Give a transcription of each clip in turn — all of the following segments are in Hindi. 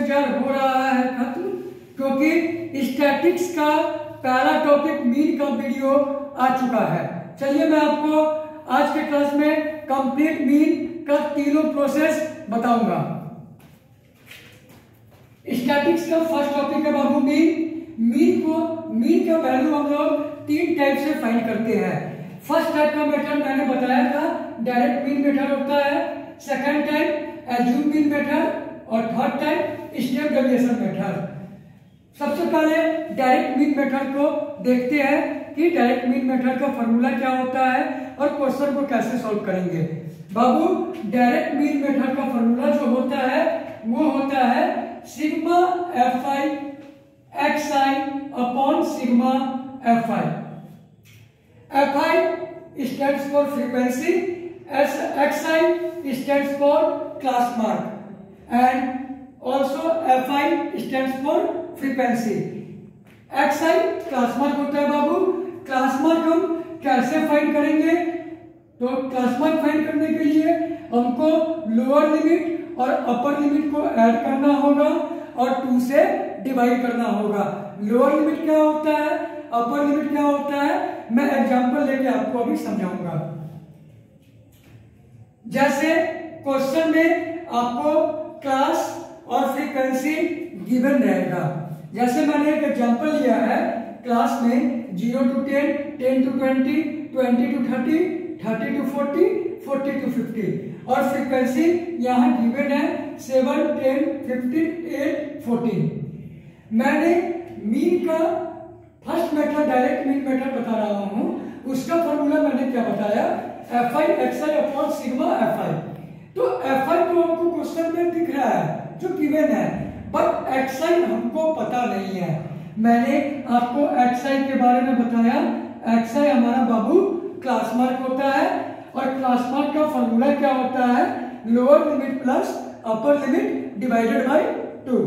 इंतजार हो रहा है खत्म, क्योंकि स्टैटिक्स का पहला टॉपिक मीन का वीडियो आ चुका है। चलिए मैं आपको आज के क्लास में कंप्लीट मीन का तीनों प्रोसेस बताऊंगा। स्टैटिक्स का फर्स्ट टॉपिक है बाबू मीन। मीन का वैल्यू हम लोग तीन टाइप से फाइंड करते हैं। फर्स्ट टाइप का मेथड मैंने बताया था, डायरेक्ट मीन मेथड होता है। Second type assume mean method और third type step deviation method. सबसे पहले डायरेक्ट मीन मेथड को देखते हैं कि डायरेक्ट मीन मेथड का फॉर्मूला क्या होता है और क्वेश्चन को कैसे सॉल्व करेंगे। बाबू डायरेक्ट मीन मेथड का फॉर्मूला जो होता है वो होता है sigma f i x i upon sigma f i. F i stands for frequency, x i stands for class mark and also F i stands for frequency. X I class mark होता है बाबू। क्लास मार्क हम कैसे फाइंड करेंगे? तो क्लास मार्क फाइंड करने के लिए हमको लोअर लिमिट और अपर लिमिट को ऐड करना होगा और 2 से डिवाइड करना होगा। लोअर लिमिट क्या होता है, अपर लिमिट क्या होता है, मैं एग्जांपल लेके आपको अभी समझाऊंगा। जैसे क्वेश्चन में आपको क्लास और फ्रीक्वेंसी गिवन रहेगा। जैसे मैंने एक एग्जांपल लिया है, क्लास में 0 to 10, 10 to 20, 20 to 30, 30 to 40, 40 to 50 और फ्रीक्वेंसी यहाँ गिवन है 7, 10, 15, 8, 14। मैंने मीन का first method direct mean method बता रहा हूँ, उसका फॉर्मूला मैंने क्या बताया, F i x i upon sigma f आई। तो एफ आई तो हमको क्वेश्चन में दिख रहा है जो गिवन है, बट एक्स आई हमको पता नहीं है। मैंने आपको एक्स आई के बारे में बताया। एक्स आई हमारा बाबू क्लास मार्क होता है और क्लास मार्क का फॉर्मूला क्या होता है, lower limit plus upper limit divided by 2।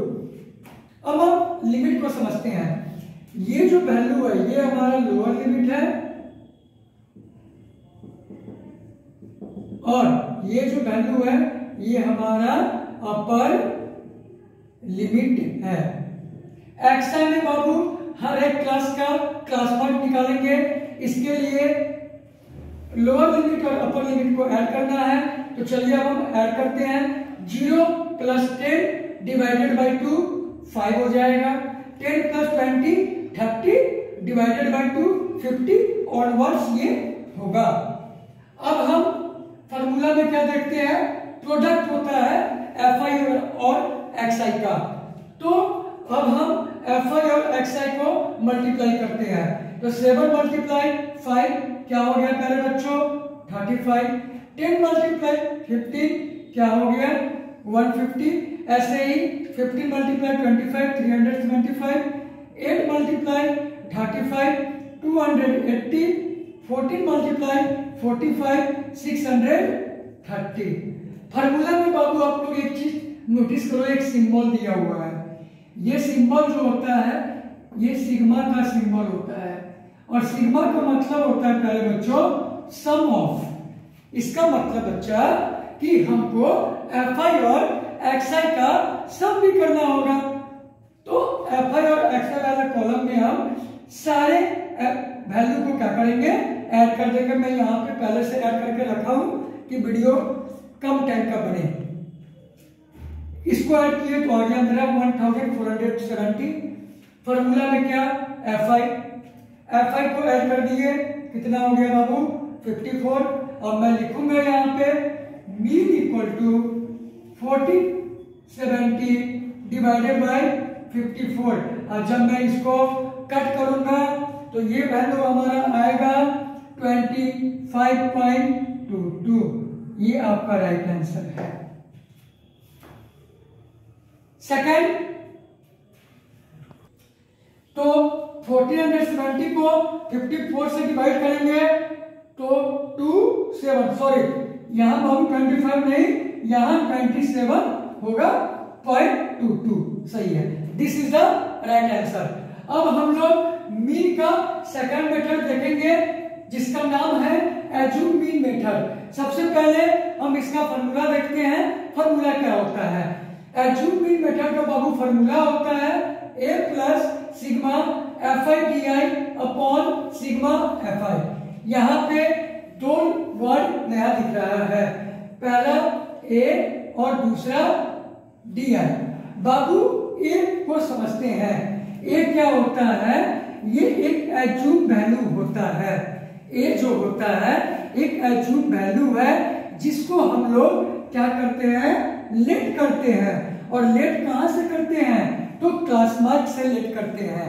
अब हम लिमिट को समझते हैं। ये जो वैल्यू है ये हमारा लोअर लिमिट है और ये जो वैल्यू है ये हमारा अपर लिमिट है। एक्स आई में बाबू हर एक क्लास का क्लास मार्क निकालेंगे। इसके लिए लोअर लिमिट और अपर लिमिट को ऐड करना है, तो चलिए अब हम ऐड करते हैं। 0 + 10 डिवाइडेड बाय 2 5 हो जाएगा। 10 + 20 30 डिवाइडेड बाय 2 50 और वर्ष ये होगा। अब हम फॉर्मूला में क्या देखते हैं, प्रोडक्ट होता है एफ आई और एक्स आई का। तो अब हम एफ आई और एक्स आई को मल्टीप्लाई करते हैं। तो 7 × 5 क्या हो गया प्यारे बच्चों, 35। 10 × 15 क्या हो गया, 150। ऐसे ही 15 × 25 375। 8 × 35 280। 14 × 45 630। फार्मूला में बाबू आप लोग एक चीज नोटिस करो, एक सिंबल दिया हुआ है। ये सिंबल जो होता है ये सिग्मा का सिंबल होता है और सिग्मा का मतलब होता है प्यारे बच्चों सम ऑफ। इसका मतलब बच्चा कि हमको एफ आई और एक्स आई का सम भी करना होगा। तो एफ आई और एक्स आई वाले कॉलम में हम सारे वैल्यू को क्या करेंगे, ऐड कर देंगे। मैं यहाँ पे पहले से ऐड करके रखा हूं कि वीडियो कम टाइम का बने। इसको ऐड किए तो आ गया मेरा 1470। फॉर्मूला में क्या, एफ आई को ऐड कर दिए, कितना हो गया बाबू 54। और मैं लिखूंगा यहाँ पे mean equal to 4070 divided by 54। और जब मैं इसको कट करूंगा तो ये वैल्यू हमारा आएगा 25.22। ये आपका राइट आंसर है। सेकंड, तो 1470 को 54 से डिवाइड करेंगे तो 27, यहां बाबू 25 नहीं, यहां 27 होगा 0.22। सही है, this is the right answer. अब हम लोग मीन का सेकंड मेथड देखेंगे जिसका नाम है एज्यूम मीन मेथड। सबसे पहले हम इसका फॉर्मूला देखते हैं। फॉर्मूला क्या होता है, एज्यूम मीन मेथड का बाबू फॉर्मूला होता है a plus sigma fi di upon sigma fi। यहाँ पे दो वर्ड नया दिख रहा है, पहला a और दूसरा di। बाबू a को समझते हैं, a क्या होता है, ये एक एज्यूम वैल्यू होता है। a जो होता है एक एज्यूम वैल्यू है जिसको हम लोग क्या करते हैं, लेट करते हैं। और लेट कहां से करते हैं, तो क्लास मार्क से लेट करते हैं।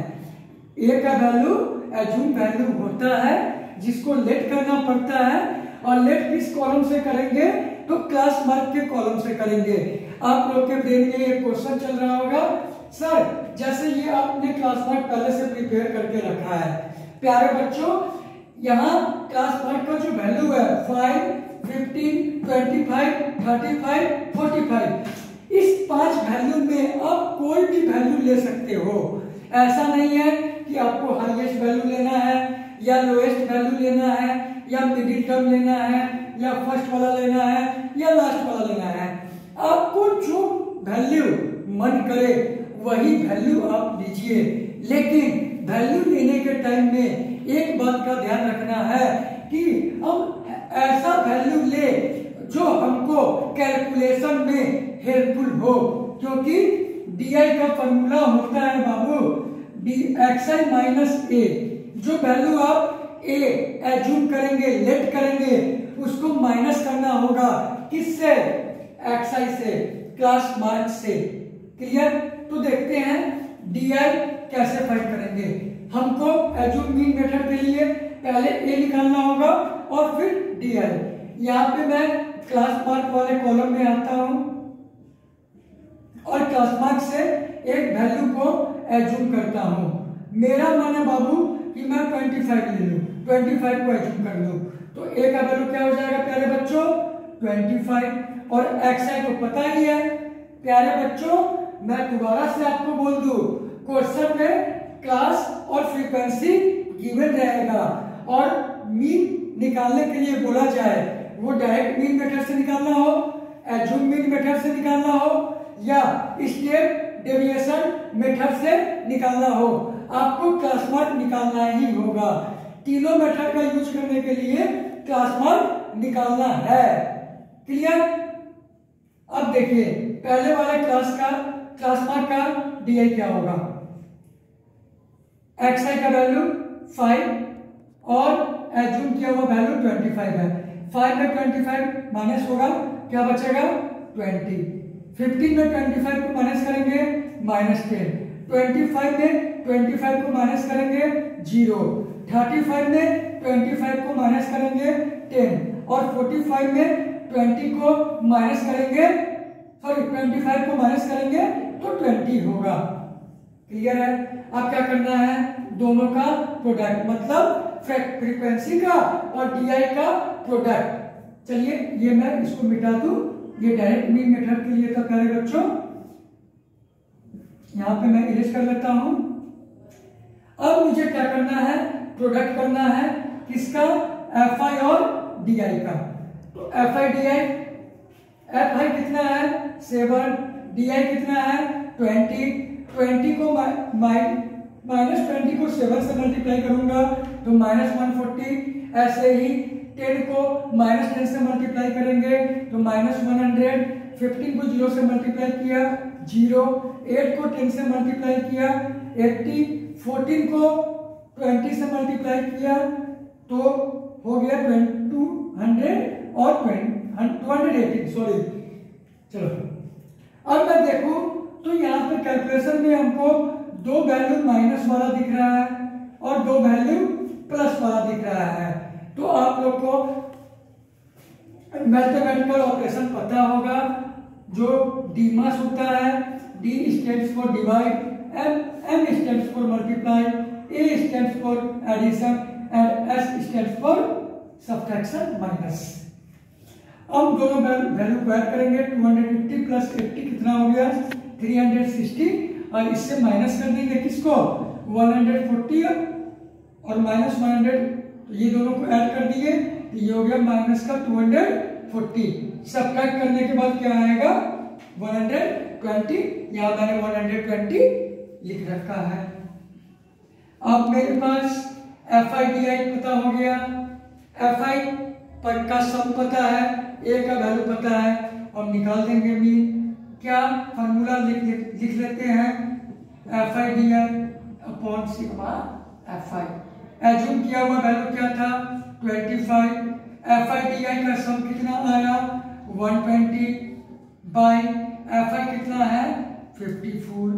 a का वैल्यू एज्यूम वैल्यू होता है जिसको लेट करना पड़ता है, और लेट किस कॉलम से करेंगे, तो क्लास मार्क के कॉलम से करेंगे। आप लोग के ब्रेन में एक क्वेश्चन चल रहा होगा, सर जैसे ये आपने क्लास मार्क पहले से प्रिपेयर करके रखा है। प्यारे बच्चों, यहाँ क्लास मार्क का जो वैल्यू है 5, 15, 25, 35, 45, इस 5 वैल्यू में आप कोई भी वैल्यू ले सकते हो। ऐसा नहीं है कि आपको हाईएस्ट वैल्यू लेना है या लोएस्ट वैल्यू लेना है या मिडिल टर्म लेना है या फर्स्ट वाला लेना है या लास्ट वाला लेना है। आपको जो वैल्यू मन करे वही वैल्यू आप लीजिए, लेकिन वैल्यू लेने के टाइम में एक बात का ध्यान रखना है कि हम ऐसा वैल्यू ले जो हमको कैलकुलेशन में हेल्पफुल हो, क्योंकि DI का फॉर्मूला होता है बाबू xi माइनस a। जो वैल्यू आप a एज्यूम करेंगे, लेट करेंगे, उसको माइनस करना होगा किससे, xi से, क्लास मार्क से। क्लियर? तो देखते हैं DI कैसे फाइंड करेंगे। हमको एज्यूम मीन मेथड के लिए पहले a निकालना होगा और फिर DI। यहाँ पे मैं क्लास मार्क वाले कॉलम में आता हूं और क्लास मार्क से एक वैल्यू को एज्यूम करता हूं। मेरा मन है बाबू कि मैं 25 ले लूं, 25 को एज्यूम कर लूं, तो a का वैल्यू क्या हो जाएगा प्यारे बच्चों, 25। और xi को पता ही है प्यारे बच्चों। मैं दोबारा से आपको बोल दूं, क्वेश्चन में क्लास और फ्रीक्वेंसी गिवन रहेगा, और मीन निकालने के लिए बोला जाए वो डायरेक्ट मीन मेथड से निकालना हो, एज्यूम मीन मेथड से निकालना हो या स्टेप डेविएशन मेथड से निकालना हो, आपको क्लास मार्क निकालना ही होगा। तीनों मेथड का यूज करने के लिए क्लास मार्क निकालना है। क्लियर? अब देखिए पहले वाले क्लास मार्क का DI क्या होगा, xi का वैल्यू 5 और एज्यूम किया हुआ वैल्यू 25 है। 5 में 25 माइनस होगा, क्या बचेगा 20। 15 में 25 को माइनस करेंगे -10। 25 में 25 को माइनस करेंगे 0। 35 में 25 को माइनस करेंगे 10 और 45 में 20 को माइनस करेंगे, सॉरी 25 को माइनस करेंगे तो 20 होगा। क्लियर है? अब क्या करना है, दोनों का प्रोडक्ट, मतलब फ्रीक्वेंसी का और DI का प्रोडक्ट। चलिए ये मैं इसको मिटा दूं, ये डायरेक्ट मीन मेथड के लिए था प्यारे बच्चों। यहां पे मैं इरेज कर लेता हूं। अब मुझे क्या करना है, प्रोडक्ट करना है किसका, fi और DI का। तो fi DI, fi कितना है 7, DI कितना है 20। 20 को -20 को 7 से मल्टीप्लाई करूंगा तो -140। ऐसे ही 10 को -10 से मल्टीप्लाई करेंगे तो -100। 15 को 0 से मल्टीप्लाई किया 0। 8 को 10 से मल्टीप्लाई किया 80। 14 को 20 से मल्टीप्लाई किया तो हो गया 200 और 280, सॉरी। चलो अब मैं देखूं तो यहाँ पे कैलकुलेशन में हमको 2 वैल्यू माइनस वाला दिख रहा है और 2 वैल्यू प्लस वाला दिख रहा है। तो आप लोग को मैथमेटिकल ऑपरेशन पता होगा, जो डीमास होता है, D stands for divide, M stands for multiply, A stands for addition and S stands for subtraction minus. अब दोनों वैल्यू को ऐड करेंगे, 250 प्लस 80 कितना हो गया 360, और इससे माइनस कर देंगे किसको 140 और -100, तो ये दोनों को ऐड कर दिए तो ये हो गया माइनस का 240। सब्ट्रैक्ट करने के बाद क्या आएगा 100 120, यहाँ मैंने 120 लिख रखा है। अब मेरे पास FI/DI पता हो गया, FI पर का सम पता है, A का वैल्यू पता है, और निकाल देंगे मीन। क्या फॉर्मूला लिख लेते हैं, FI/DI upon sigma FI। Assume किया हुआ वैल्यू क्या था 25, FI/DI का सम कितना आया 120 बाई FI कितना है 54।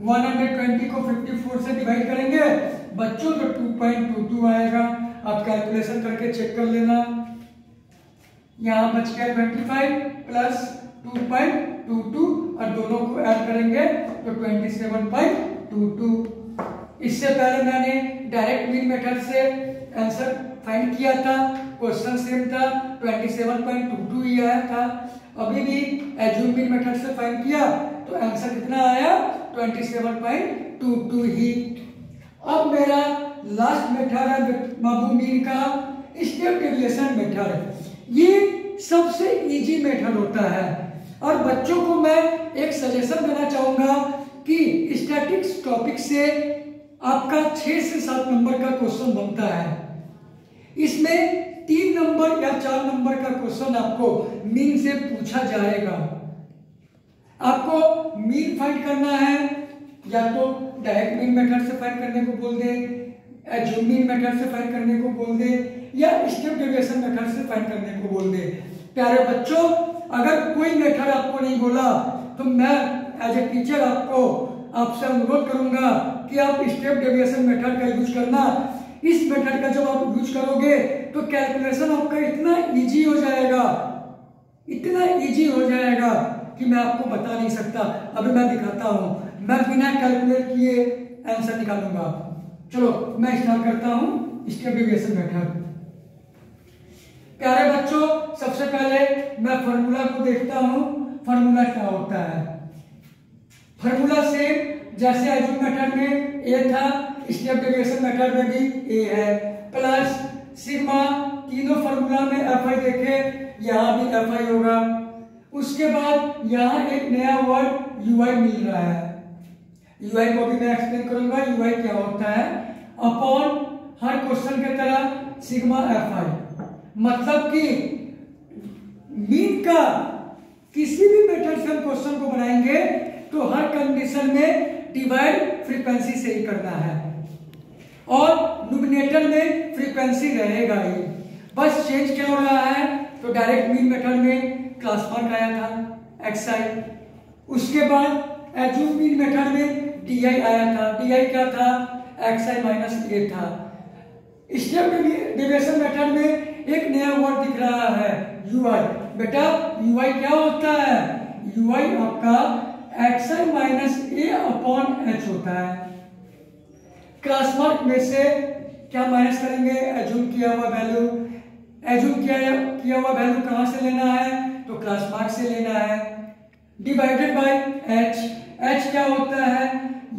120 को 54 से डिवाइड करेंगे बच्चों तो 2.22 आएगा। आप कैलकुलेशन करके चेक कर लेना। यहाँ बच गया 25 प्लस 2.22 और दोनों को ऐड करेंगे तो 27.22। इससे पहले मैंने डायरेक्ट मीन मेथड से आंसर फाइंड किया था, क्वेश्चन सेम था, 27.22 ही आया था। अभी भी एज्यूम मीन मेथड से फाइंड किया तो आंसर कितना आया 27.22 ही। अब मेरा लास्ट मेथड है बाबू मीन का स्टेप डेविएशन मेथड। ये सबसे इजी मेथड होता है और बच्चों को मैं एक सजेशन देना चाहूंगा कि स्टैटिक्स टॉपिक से आपका 6 से 7 नंबर का क्वेश्चन बनता है। इसमें 3 नंबर या 4 नंबर का क्वेश्चन आपको मीन से पूछा जाएगा। आपको मीन फाइंड करना है, या तो डायरेक्ट मीन मेथड से फाइंड करने को बोल दे, एज्यूम मीन मेथड से फाइंड करने को बोल दे, या स्टेप डेविएशन मेथड से फाइंड करने को बोल दे। प्यारे बच्चों, अगर कोई मेथड आपको नहीं बोला तो मैं एज ए टीचर आपसे अनुरोध करूंगा कि आप स्टेप डेविएशन मेथड का यूज करना। इस मेथड का जब आप यूज करोगे तो कैलकुलेशन आपका इतना इजी हो जाएगा, इतना इजी हो जाएगा कि मैं आपको बता नहीं सकता। अभी मैं दिखाता हूं, मैं बिना कैलकुलेट किए आंसर निकालूंगा। चलो मैं स्टार्ट करता हूं स्टेप डेविएशन मेथड। प्यारे बच्चों, सबसे पहले मैं फॉर्मूला को देखता हूं, फॉर्मूला क्या होता है। फॉर्मूला सेम जैसे एज्यूम मेथड में ए था, स्टेप डेविएशन मेथड में भी ए है, प्लस सिग्मा। तीनों फॉर्मूला में FI देखे, यहाँ भी FI होगा। उसके बाद यहाँ एक नया वर्ड UI मिल रहा है। UI को भी मैं एक्सप्लेन करूंगा UI क्या होता है। अपॉन हर क्वेश्चन की तरह सिग्मा FI, मतलब कि मीन का किसी भी मेथड से हम क्वेश्चन को बनाएंगे तो हर कंडीशन में डिवाइड फ्रीक्वेंसी से ही करना है और न्यूमरेटर में फ्रीक्वेंसी रहेगा ही। बस चेंज क्या हो रहा है तो डायरेक्ट मीन मेथड में क्लास मार्क आया था XI, उसके बाद एज्यूम मीन मेथड में DI आया था। DI क्या था XI माइनस A था। स्टेप डेविएशन मेथड में एक नया वर्ड दिख रहा है UI। बेटा UI क्या होता है, UI आपका XI minus A upon H होता है। क्लास मार्क में से क्या माइनस करेंगे, एज्यूम किया हुआ वैल्यू। एज्यूम किया हुआ वैल्यू कहां से लेना है तो क्लास मार्क से लेना है, डिवाइडेड बाय H। H क्या होता है,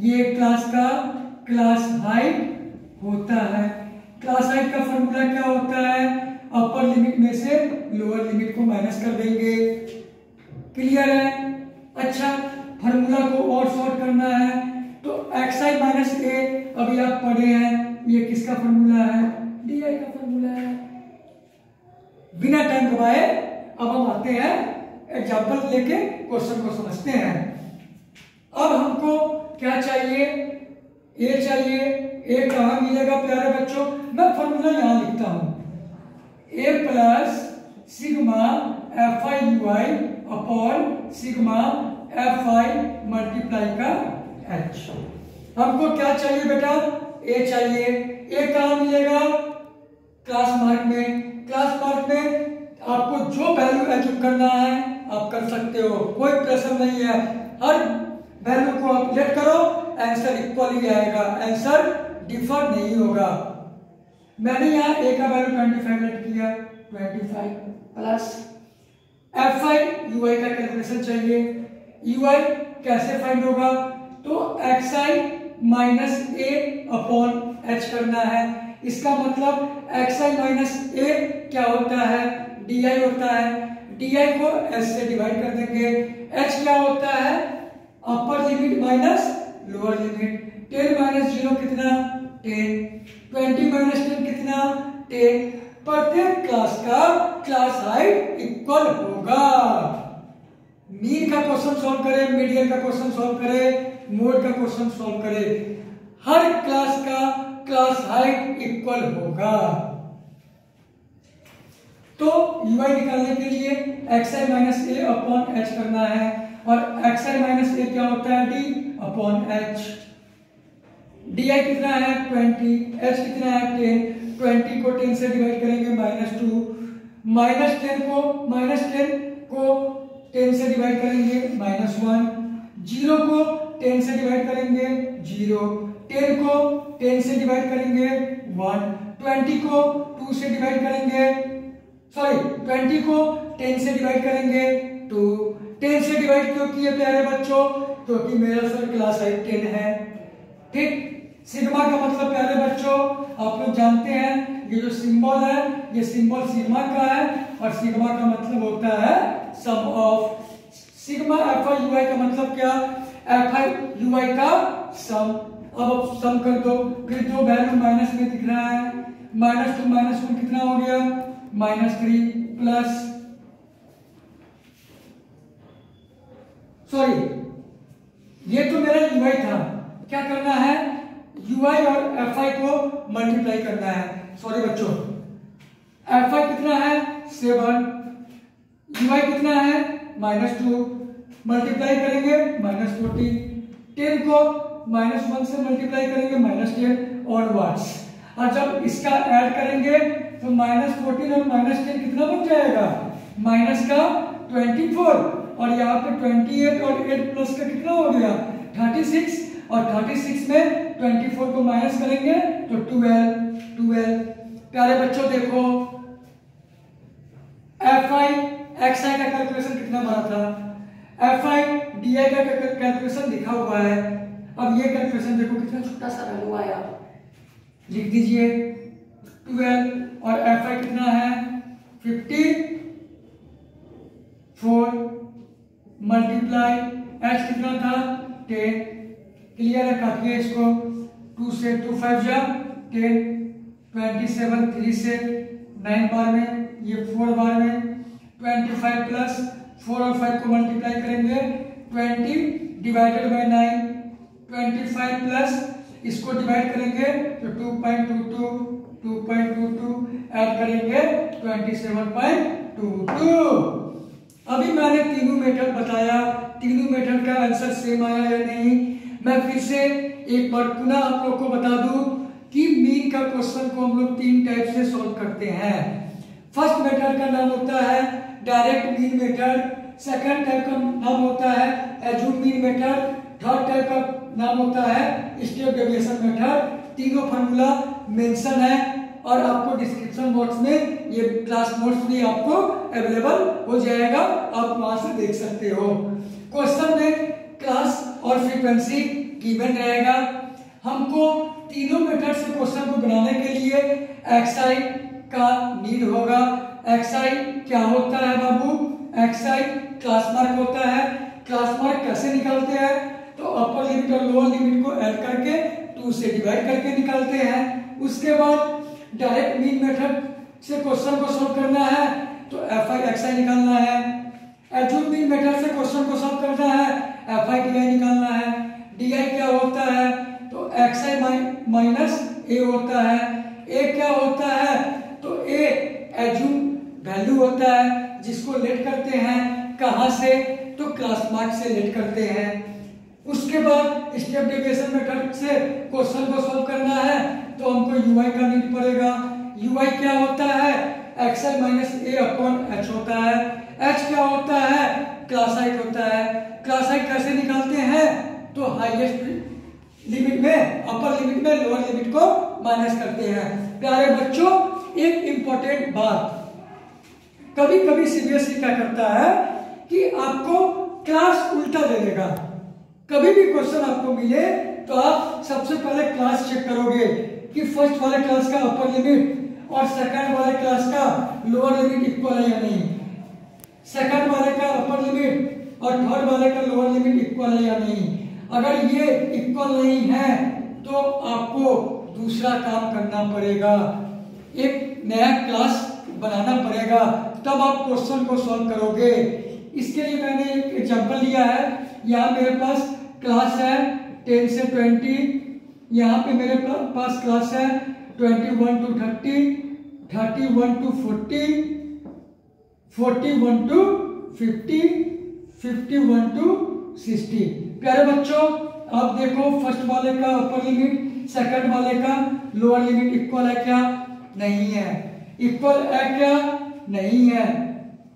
ये क्लास का क्लास हाइट होता है। क्लास हाइट का फॉर्मूला क्या होता है, अपर लिमिट में से लोअर लिमिट को माइनस कर देंगे। क्लियर है। अच्छा, फॉर्मूला को और शॉर्ट करना है तो XI माइनस A अभी आप पढ़े हैं, ये किसका फॉर्मूला है, DI का फॉर्मूला है। बिना टाइम गवाए अब हम आते हैं एग्जाम्पल लेके क्वेश्चन को समझते हैं। अब हमको क्या चाहिए, A चाहिए। A कहाँ मिलेगा प्यारे बच्चों, मैं फॉर्मूला यहां लिखता हूं, A plus sigma FI UI upon sigma FI multiply का H। हमको क्या चाहिए बेटा, A चाहिए। A कहाँ मिलेगा, क्लास मार्क में। क्लास मार्क में आपको जो वैल्यू एज्यूम करना है आप कर सकते हो, कोई प्रेशर नहीं है। हर वैल्यू को आप लेट करो, आंसर इक्वली आएगा, आंसर डिफर नहीं होगा। मैंने यहाँ A का वैल्यू 25 लेट किया, 25 प्लस FI UI का कैलकुलेशन चाहिए। UI कैसे फाइंड होगा तो XI minus A upon H करना है। इसका मतलब XI माइनस A क्या होता है, DI होता है। DI को S से डिवाइड कर देंगे, h क्या होता है, upper limit minus lower limit. 10 minus 0 कितना 10, 20 माइनस 10 कितना 10। प्रत्येक क्लास का क्लास हाइट इक्वल होगा। मीन का क्वेश्चन सॉल्व करें, मीडियन का क्वेश्चन सॉल्व करें, मोड का क्वेश्चन सॉल्व करें, हर क्लास का क्लास हाइट इक्वल होगा। तो ui निकालने के लिए xi माइनस ए अपॉन एच करना है, और xi माइनस ए क्या होता है d अपॉन एच। di कितना है 20, h कितना है 10, 20 को 10 से डिवाइड करेंगे -2, -10 को 10 से डिवाइड करेंगे -1, 0 को 10 से डिवाइड करेंगे 0, 10 को 10 से डिवाइड करेंगे 1, 20 को 2 से डिवाइड करेंगे, सॉरी 20 को 10 से डिवाइड करेंगे 2। 10 से डिवाइड क्यों किए प्यारे बच्चों, क्योंकि मेरा सर क्लास हाइट 10 है। ठीक, सिग्मा का मतलब प्यारे बच्चों आप लोग जानते हैं, ये जो सिंबल है ये सिंबल सिग्मा का है, और सिग्मा का मतलब होता है सम ऑफ। सिग्मा fi ui का मतलब क्या, fi ui का सम। अब सम कर दो, फिर दो वैल्यू माइनस में दिख रहा है, -2 -1 कितना हो गया -3, प्लस सॉरी ये तो मेरा ui था, क्या करना है ui और fi को मल्टीप्लाई करना है। सॉरी बच्चों, fi कितना है 7, ui कितना है -2, मल्टीप्लाई करेंगे -40, 10 को -1 से मल्टीप्लाई करेंगे -10 और वाट्स। और जब इसका ऐड करेंगे तो -14 और -10 कितना बन जाएगा -24, और यहाँ पे 28 और 8 प्लस का कितना हो गया 36, और 36 में 24 को माइनस करेंगे तो 12। प्यारे बच्चों देखो fi xi का कैलकुलेशन कितना बना था, fi di का कैलकुलेशन लिखा हुआ है। अब ये कैलकुलेशन देखो कितना छोटा सा रहा हुआ है, लिख दीजिए 12, और fi कितना है 54 मल्टीप्लाई h कितना था 10। क्लियर है, काटिए इसको, 2 से 2 5 जा 10, 27 3 से 9 बार में, ये 4 बार में, 25 प्लस 4 और 5 को मल्टीप्लाई करेंगे 20 डिवाइडेड बाय 9, 25 प्लस इसको डिवाइड करेंगे तो 2.22 ऐड करेंगे 27.22। अभी मैंने तीनों मेथड बताया, तीनों मेथड का आंसर सेम आया या नहीं। मैं फिर से एक बार पुनः आप लोग को बता दूं कि मीन का क्वेश्चन को हम लोग 3 टाइप से सॉल्व करते हैं। फर्स्ट मेथड का नाम होता है direct mean method, second type का नाम होता है assume mean method, third type का नाम होता है स्टेप डेविएशन मेथड। तीनों फार्मूला मेंशन है, और आपको डिस्क्रिप्शन बॉक्स में ये क्लास नोट्स भी आपको अवेलेबल हो जाएगा, आप वहां से देख सकते हो। क्वेश्चन में क्लास और फ्रीक्वेंसी गिवन रहेगा। हमको तीनों मेथड से क्वेश्चन को बनाने के लिए xi का नीड होगा। xi क्या होता है बाबू, xi क्लास मार्क होता है। क्लास मार्क कैसे निकालते हैं, तो अपर लिमिट और लोअर लिमिट को ऐड करके 2 से डिवाइड करके निकालते हैं। उसके बाद डायरेक्ट मीन मेथड से क्वेश्चन को सॉल्व करना है तो fi xi निकालना है। एज्यूम मीन मेथड से क्वेश्चन को सॉल्व करना है fi di निकालना है। di क्या होता है, तो xi माइनस a होता है। a क्या होता है, तो a एज्यूम वैल्यू होता है जिसको लेट करते हैं कहां से, तो क्लास मार्क से लेट करते हैं। उसके बाद स्टेप डेविएशन मेथड से क्वेश्चन को सॉल्व करना है तो हमको ui का नीड पड़ेगा। ui क्या होता है, xi minus a upon h होता है। h क्या होता है, क्लास हाइट होता है। क्लास हाइट कैसे निकालते हैं, तो हाईएस्ट लिमिट में अपर लिमिट में लोअर लिमिट को माइनस करते हैं। प्यारे बच्चों एक इंपॉर्टेंट बात, कभी कभी सीबीएसई क्या करता है कि आपको क्लास उल्टा दे देगा। कभी भी क्वेश्चन आपको मिले तो आप सबसे पहले क्लास चेक करोगे कि फर्स्ट वाले क्लास का अपर लिमिट और सेकंड वाले क्लास का लोअर लिमिट इक्वल है या नहीं। सेकंड वाले का अपर लिमिट और थर्ड वाले का लोअर लिमिट इक्वल है या नहीं। अगर ये इक्वल नहीं है तो आपको दूसरा काम करना पड़ेगा, एक नया क्लास बनाना पड़ेगा, तब आप क्वेश्चन को सॉल्व करोगे। इसके लिए मैंने एक एग्जांपल लिया है। यहाँ मेरे पास क्लास है 10 से 20, यहाँ पे मेरे पास क्लास है 21 to 30, 31 to 40, 41 to 50, 51 to 60। प्यारे बच्चों आप देखो, फर्स्ट वाले का अपर लिमिट सेकंड वाले का लोअर लिमिट इक्वल है क्या? नहीं है। इक्वल है क्या? नहीं है।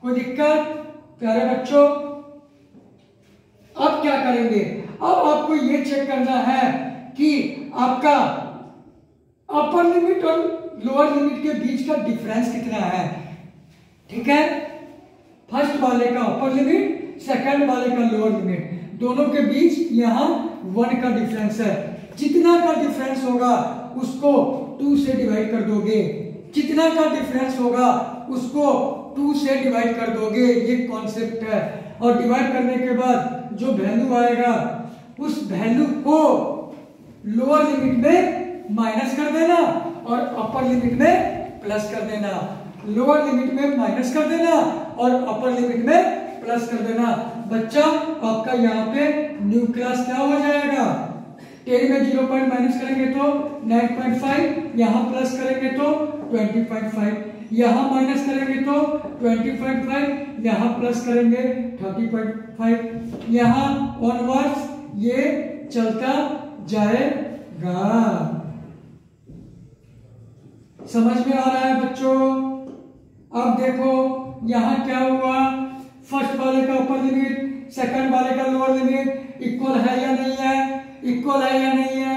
कोई दिक्कत? प्यारे बच्चों अब क्या करेंगे? अब आपको ये चेक करना है कि आपका अपर लिमिट और लोअर लिमिट के बीच का डिफरेंस कितना है। ठीक है, फर्स्ट वाले का अपर लिमिट, सेकंड वाले का लोअर लिमिट, दोनों के बीच यहाँ 1 का डिफरेंस है। जितना का डिफरेंस होगा उसको 2 से डिवाइड कर दोगे, जितना का डिफरेंस होगा उसको 2 से डिवाइड कर दोगे, ये कॉन्सेप्ट है। और डिवाइड करने के बाद जो वैल्यू आएगा उस वैल्यू को लोअर लिमिट में माइनस कर देना और अपर लिमिट में प्लस कर देना। लोअर लिमिट में माइनस कर देना और अपर लिमिट में प्लस कर देना। बच्चा आपका यहाँ पे न्यू क्लास क्या हो जाएगा? 10 में 0 पॉइंट माइनस करेंगे तो 9.5, यहाँ प्लस करेंगे तो 20.5, यहाँ माइनस करेंगे तो 20.5, यहाँ प्लस करेंगे 30.5, यहाँ ऑनवर्ड्स ये चलता जाएगा। समझ में आ रहा है बच्चों? अब देखो यहाँ क्या हुआ, फर्स्ट वाले का अपर लिमिट सेकंड वाले का लोअर लिमिट इक्वल है या नहीं है? इक्वल है या नहीं है?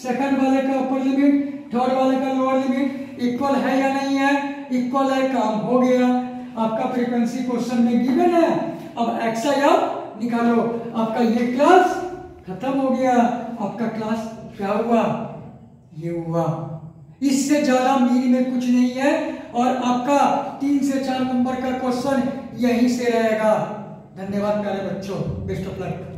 सेकंड वाले का अपर लिमिट थर्ड वाले का लोअर लिमिट इक्वल है या नहीं है? इक्वल है, काम हो गया। आपका फ्रीक्वेंसी क्वेश्चन में गिवन है, अब एक्सआई आप निकालो। आपका ये क्लास खत्म हो गया। आपका क्लास क्या हुआ? ये हुआ। इससे ज्यादा मीन में कुछ नहीं है और आपका 3 से 4 नंबर का क्वेश्चन यहीं से रहेगा। धन्यवाद प्यारे बच्चों, बेस्ट ऑफ लक।